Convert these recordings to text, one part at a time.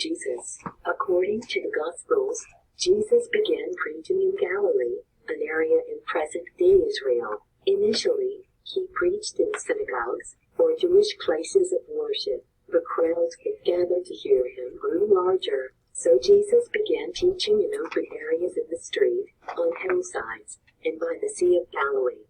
Jesus. According to the Gospels, Jesus began preaching in Galilee, an area in present-day Israel. Initially, he preached in synagogues, or Jewish places of worship. The crowds that gathered to hear him grew larger, so Jesus began teaching in open areas in the street, on hillsides, and by the Sea of Galilee.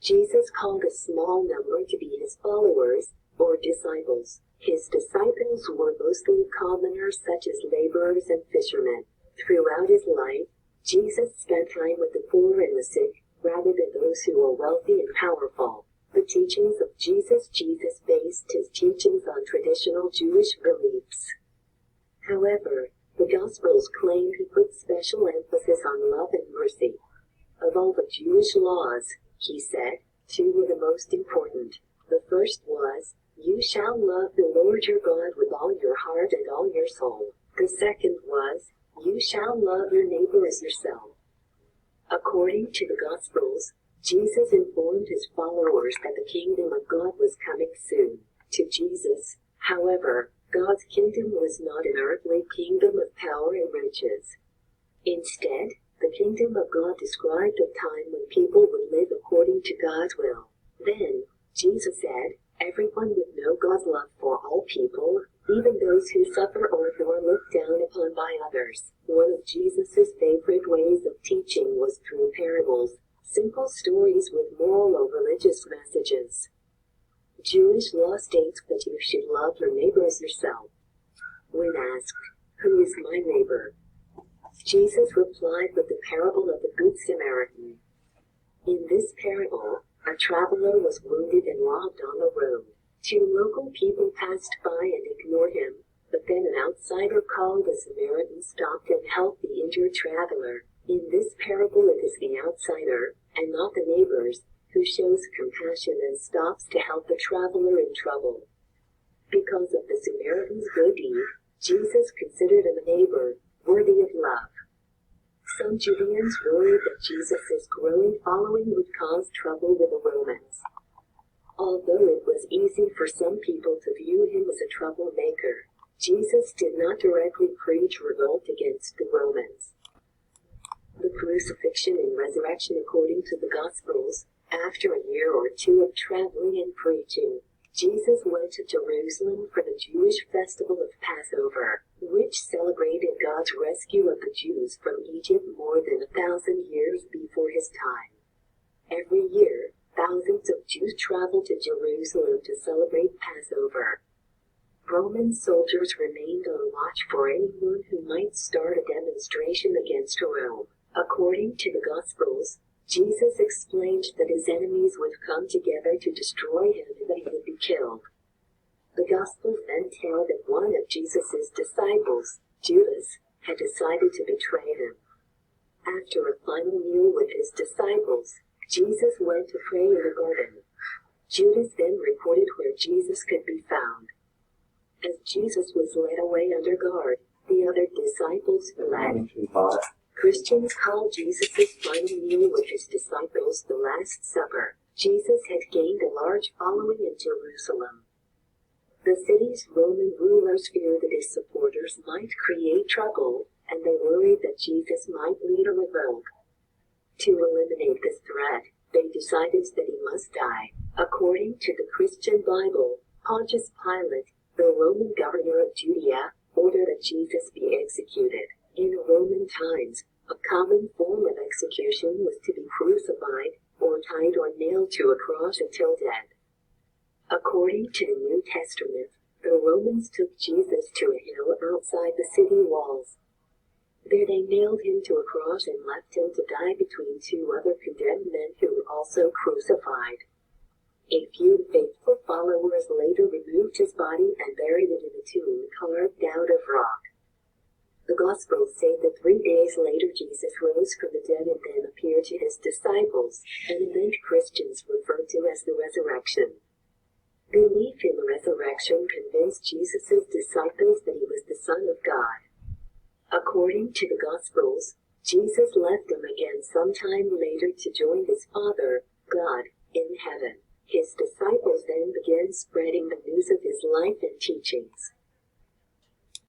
Jesus called a small number to be his followers, or disciples. His disciples were mostly commoners such as laborers and fishermen. Throughout his life, Jesus spent time with the poor and the sick, rather than those who were wealthy and powerful. The teachings of Jesus based his teachings on traditional Jewish beliefs. However, the Gospels claim he put special emphasis on love and mercy. Of all the Jewish laws, he said, 2 were the most important. The first was, "You shall love the Lord your God with all your heart and all your soul." The second was, "You shall love your neighbor as yourself." According to the Gospels, Jesus informed his followers that the kingdom of God was coming soon. To Jesus, however, God's kingdom was not an earthly kingdom of power and riches. Instead, the kingdom of God described a time when people would live according to God's will. Then, Jesus said, everyone would know God's love for all people, even those who suffer or who are looked down upon by others. One of Jesus' favorite ways of teaching was through parables, simple stories with moral or religious messages. Jewish law states that you should love your neighbor as yourself. When asked, "Who is my neighbor?" Jesus replied with the parable of the Good Samaritan. In this parable, a traveler was wounded and robbed on the road. 2 local people passed by and ignored him, but then an outsider called a Samaritan stopped and helped the injured traveler. In this parable it is the outsider, and not the neighbors, who shows compassion and stops to help the traveler in trouble. Because of the Samaritan's good deed, Jesus considered him a neighbor, worthy of love. Some Judeans worried that Jesus' growing following would cause trouble with the Romans. Although it was easy for some people to view him as a troublemaker, Jesus did not directly preach revolt against the Romans. The crucifixion and resurrection according to the Gospels. After a year or 2 of traveling and preaching, Jesus went to Jerusalem for the Jewish festival of Passover, which celebrated God's rescue of the Jews from Egypt more than 1,000 years before his time. Every year, thousands of Jews traveled to Jerusalem to celebrate Passover. Roman soldiers remained on watch for anyone who might start a demonstration against Rome. According to the Gospels, Jesus explained that his enemies would come together to destroy him and that he would be killed. The Gospels then tell that one of Jesus' disciples, Judas, had decided to betray him. After a final meal with his disciples, Jesus went to pray in the garden. Judas then reported where Jesus could be found. As Jesus was led away under guard, the other disciples fled. Christians call Jesus' final meal with his disciples the Last Supper. Jesus had gained a large following in Jerusalem. The city's Roman rulers feared that his supporters might create trouble, and they worried that Jesus might lead a revolt. To eliminate this threat, they decided that he must die. According to the Christian Bible, Pontius Pilate, the Roman governor of Judea, ordered that Jesus be executed. In Roman times, a common form of execution was to be crucified, or tied or nailed to a cross until dead. According to the New Testament, the Romans took Jesus to a hill outside the city walls. There they nailed him to a cross and left him to die between 2 other condemned men who were also crucified. A few faithful followers later removed his body and buried it in a tomb carved out of rock. The Gospels say that 3 days later Jesus rose from the dead and then appeared to his disciples, an event Christians refer to as the resurrection. Belief in the resurrection convinced Jesus' disciples that he was the Son of God. According to the Gospels, Jesus left them again sometime later to join his Father, God, in heaven. His disciples then began spreading the news of his life and teachings.